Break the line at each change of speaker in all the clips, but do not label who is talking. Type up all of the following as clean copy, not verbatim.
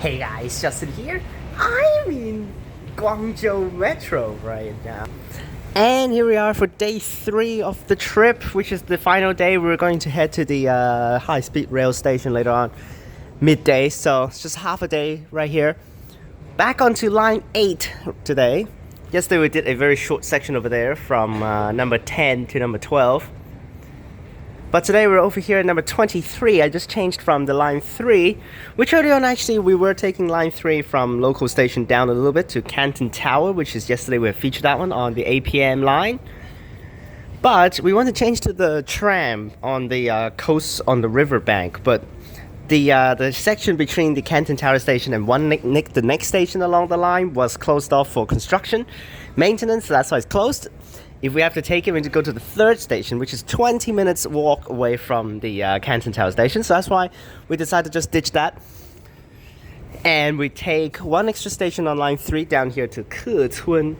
Hey guys, Justin here. I'm in Guangzhou Metro right now. And here we are for day 3 of the trip, which is the final day. We're going to head to the high-speed rail station later on, midday. So it's just half a day right here. Back onto line 8 today. Yesterday we did a very short section over there from number 10 to number 12. But today we're over here at number 23. I just changed from the line 3, which earlier on actually we were taking line 3 from local station down a little bit to Canton Tower, which is yesterday we featured that one on the APM line. But we want to change to the tram on the coast on the riverbank. But the section between the Canton Tower station and the next station along the line was closed off for construction maintenance, so that's why it's closed. If we have to take it, we need to go to the third station, which is 20 minutes walk away from the Canton Tower station. So that's why we decided to just ditch that. And we take one extra station on line 3 down here to Kecun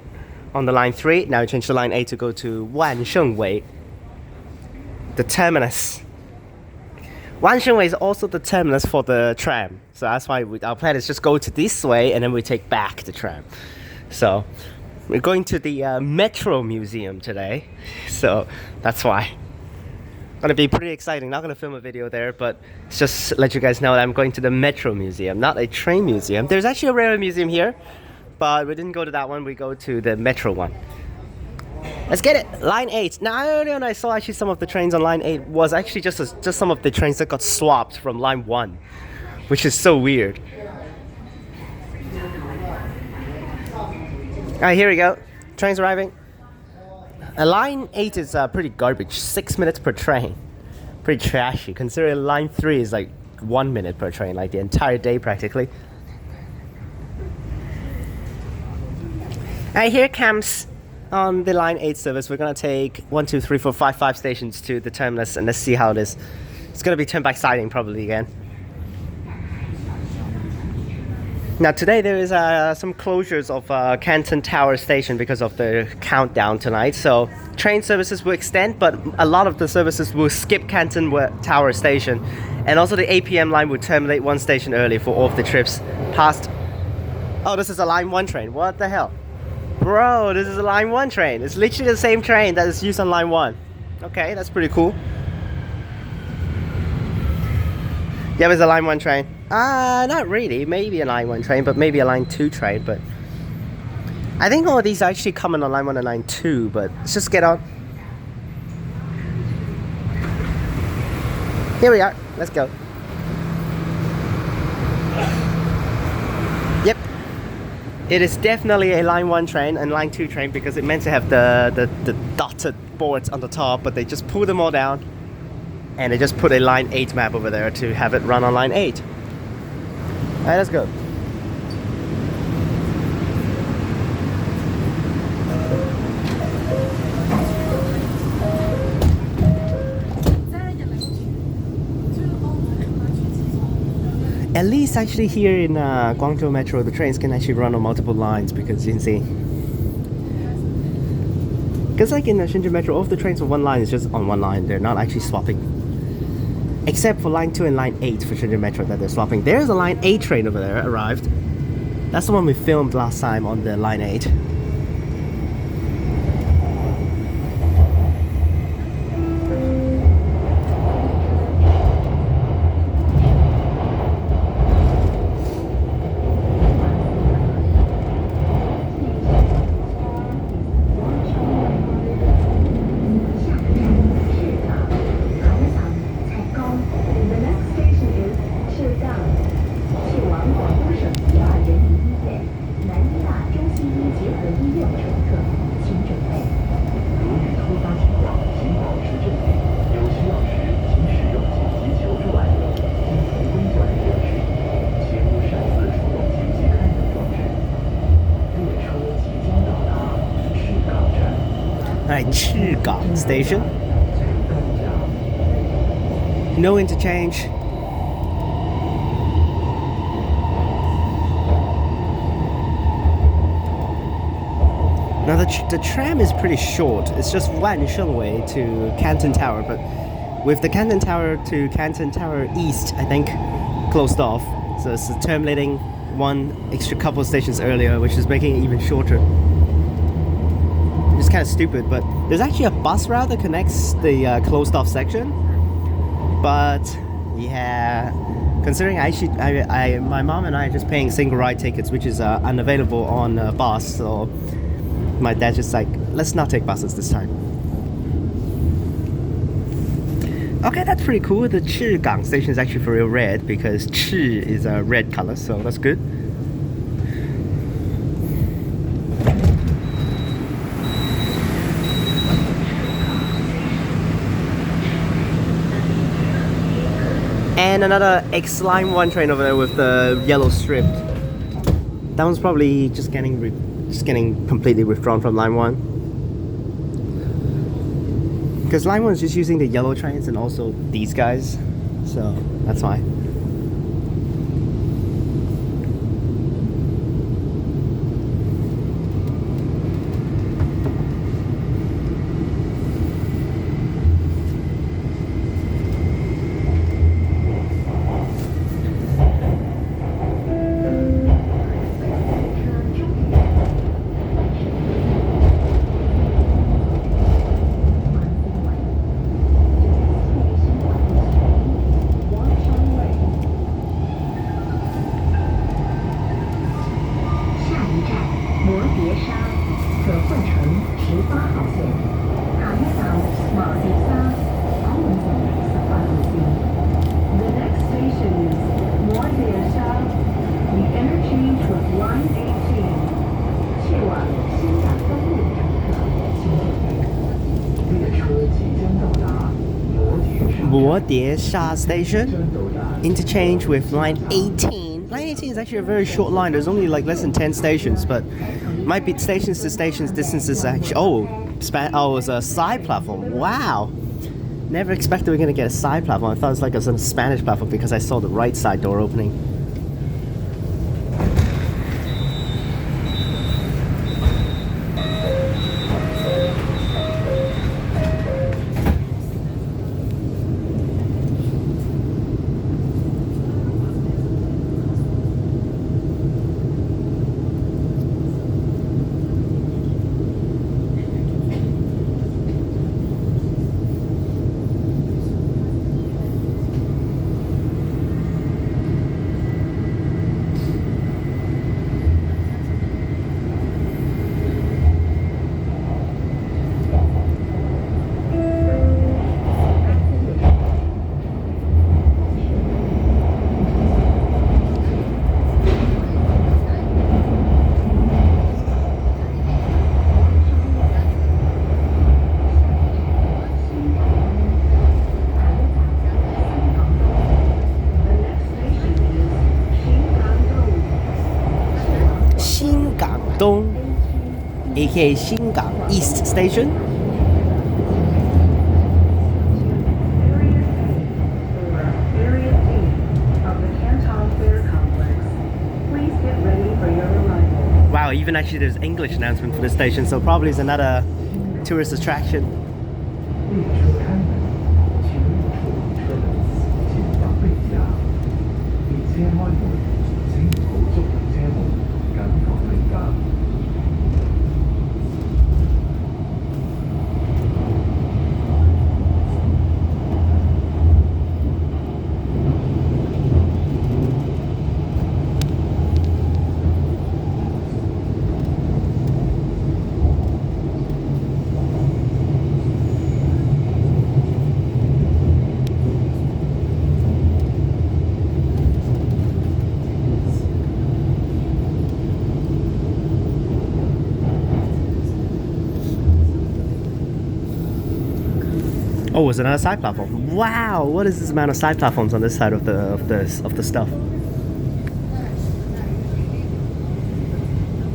on the line 3. Now we change to line 8 to go to Wanshengwei, the terminus. Wanshengwei is also the terminus for the tram. So that's why our plan is just go to this way and then we take back the tram. So we're going to the Metro Museum today, so that's why. Gonna be pretty exciting. Not gonna film a video there, but it's just to let you guys know that I'm going to the Metro Museum, not a train museum. There's actually a railway museum here, but we didn't go to that one. We go to the Metro one. Let's get it. Line 8. Now earlier on I saw actually some of the trains on line 8 was actually just some of the trains that got swapped from line 1, which is so weird. Alright, here we go. Train's arriving. Line 8 is pretty garbage. 6 minutes per train. Pretty trashy. Considering line 3 is like 1 minute per train, like the entire day practically. Alright, here comes on the line 8 service. We're gonna take 1, 2, 3, 4, 5 stations to the terminus, and let's see how it is. It's gonna be turned back siding probably again. Now today there is some closures of Canton Tower station because of the countdown tonight. So train services will extend, but a lot of the services will skip Canton Tower station. And also the APM line will terminate 1 station early for all of the trips past. Oh, this is a line 1 train. What the hell? Bro, this is a line 1 train. It's literally the same train that is used on line 1. Okay, that's pretty cool. Yeah, it's a line 1 train. Not really. Maybe a line 1 train, but maybe a line 2 train. But I think all of these are actually coming on line 1 and line 2. But let's just get on. Here we are. Let's go. Yep. It is definitely a line 1 train and line 2 train because it meant to have the dotted boards on the top, but they just pulled them all down. And they just put a line 8 map over there to have it run on line 8. Alright, let's go. At least actually here in Guangzhou Metro, the trains can actually run on multiple lines because you can see. Because like in the Shenzhen Metro, all of the trains on one line is just on one line. They're not actually swapping. Except for line 2 and line 8 for Shenzhen Metro that they're swapping. There's a line 8 train over there, arrived. That's the one we filmed last time on the line 8. Alright, Chigang station. No interchange. Now the tram is pretty short. It's just Wanshengwei to Canton Tower, but with the Canton Tower to Canton Tower East, I think, closed off. So it's terminating one extra couple of stations earlier, which is making it even shorter. It's kind of stupid, but there's actually a bus route that connects the closed off section. But yeah, considering my mom and I are just paying single ride tickets, which is unavailable on bus, so my dad's just like, let's not take buses this time. Okay, that's pretty cool. The Chigang station is actually for real red because Chi is a red color, so that's good. And another X Line 1 train over there with the yellow strip. That one's probably just getting completely withdrawn from Line 1. Because Line 1 is just using the yellow trains and also these guys. So that's why. Wodesha Station, interchange with line 18. Line 18 is actually a very short line. There's only like less than 10 stations, but might be stations to stations distances actually. It's a side platform. Wow. Never expected we were gonna get a side platform. I thought it was like a Spanish platform because I saw the right side door opening. aka Xingang East Station. Wow, even actually there's English announcement for the station, so probably it's another tourist attraction. Oh, it's another side platform. Wow, what is this amount of side platforms on this side of the stuff?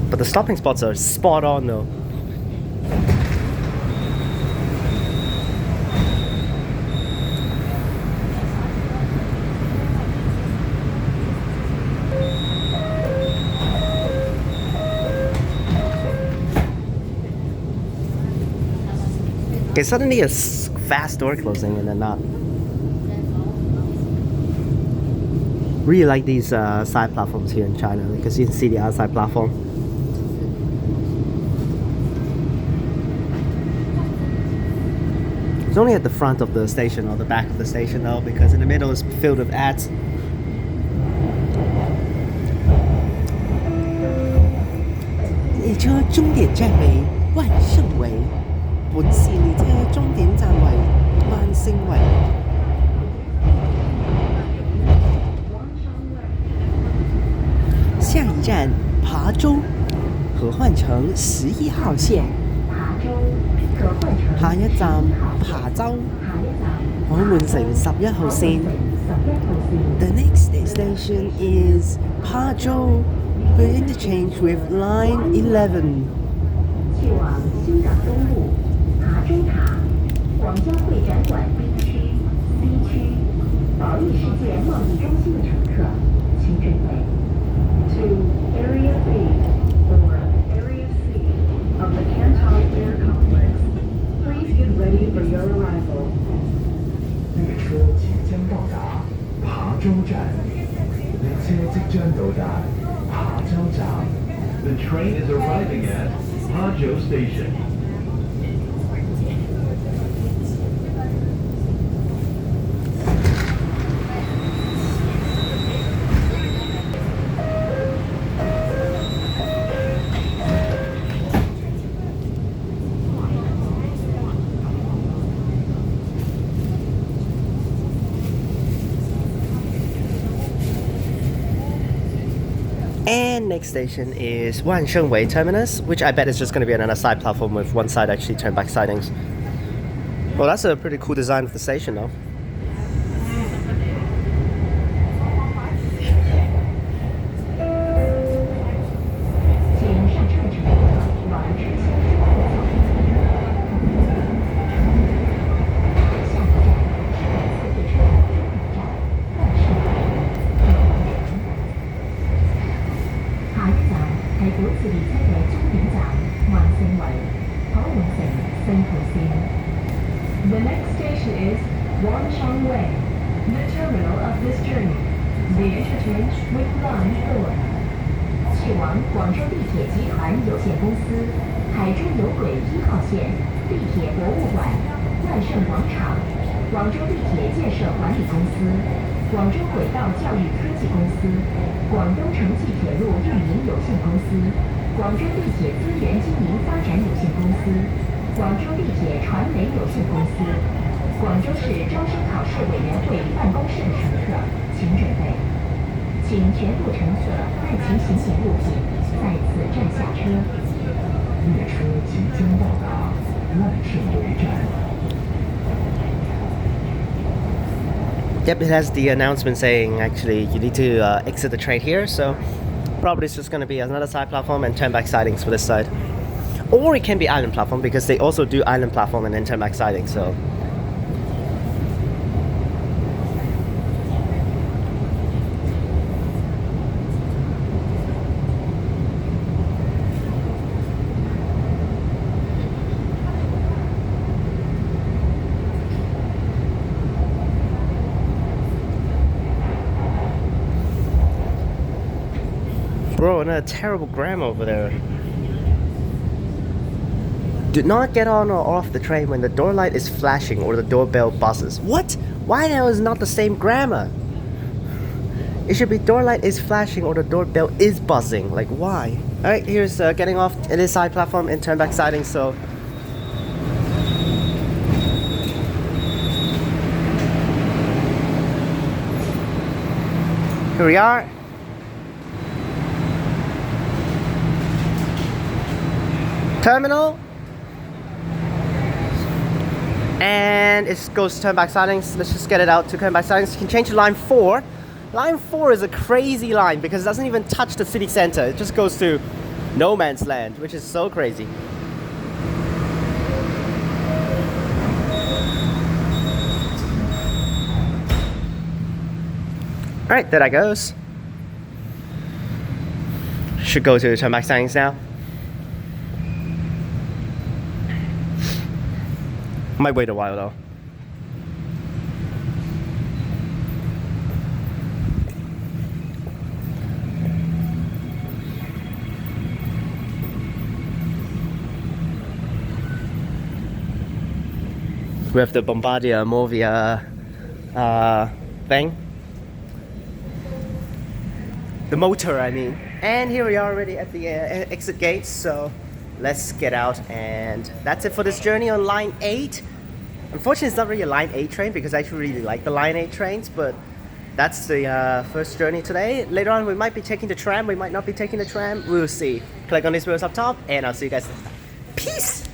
But the stopping spots are spot on though. Okay, suddenly a fast door closing and then not. Really like these side platforms here in China because you can see the outside platform. It's only at the front of the station or the back of the station though, because in the middle is filled with ads. 列車終點站為萬盛圍，本次列車終點站為萬盛圍。下一站琶洲，可換乘11號線。下一站琶洲，可換乘11號線。The next station is 琶洲。 will interchange with line 11. 去往新港东路琶洲塔、广交会展馆 B 区、C 区、保利世界贸易中心的乘客，请准备。To Area B or Area C of the Canton Air Complex, please get ready for your arrival. 列車即將到達琶洲站，列車即將到達。
The train is arriving at Hangzhou Station.
And next station is Wanshengwei Terminus, which I bet is just going to be another side platform with one side actually turn back sidings. Well, that's a pretty cool design of the station though.
The next station is Wanshengwei, the terminal of this journey. The interchange with line 4. 去往广州地铁集团有限公司、海珠有轨1号线、地铁博物馆、万盛广场、广州地铁建设管理公司、广州轨道教育科技公司、广东城际铁路运营有限公司、广州地铁资源经营发展有限公司。 广州地铁传媒有限公司、广州市招生考试委员会办公室的乘客，请准备，请全部乘客带齐行李物品，在此站下车。列车即将到达万盛围站。
Yep, it has the announcement saying actually you need to exit the train here, so probably it's just going to be another side platform and turn back sidings for this side. Or it can be island platform because they also do island platform and then turn back siding, so. Bro, another terrible grammar over there. Do not get on or off the train when the door light is flashing or the doorbell buzzes. What? Why now is not the same grammar? It should be door light is flashing or the doorbell is buzzing. Like, why? Alright, here's getting off in this side platform and turn back siding, so. Here we are. Terminal. And it goes to turn back sidings. Let's just get it out to turn back sidings. You can change to line 4. Line 4 is a crazy line because it doesn't even touch the city center. It just goes to no man's land, which is so crazy. Alright, there that goes. Should go to turn back sidings now. Might wait a while though. We have the Bombardier Movia thing. The motor, I mean. And here we are already at the exit gates, so let's get out, and that's it for this journey on Line 8. Unfortunately, it's not really a Line 8 train because I actually really like the Line 8 trains, but that's the first journey today. Later on, we might be taking the tram, we might not be taking the tram, we'll see. Click on these wheels up top, and I'll see you guys next time. Peace!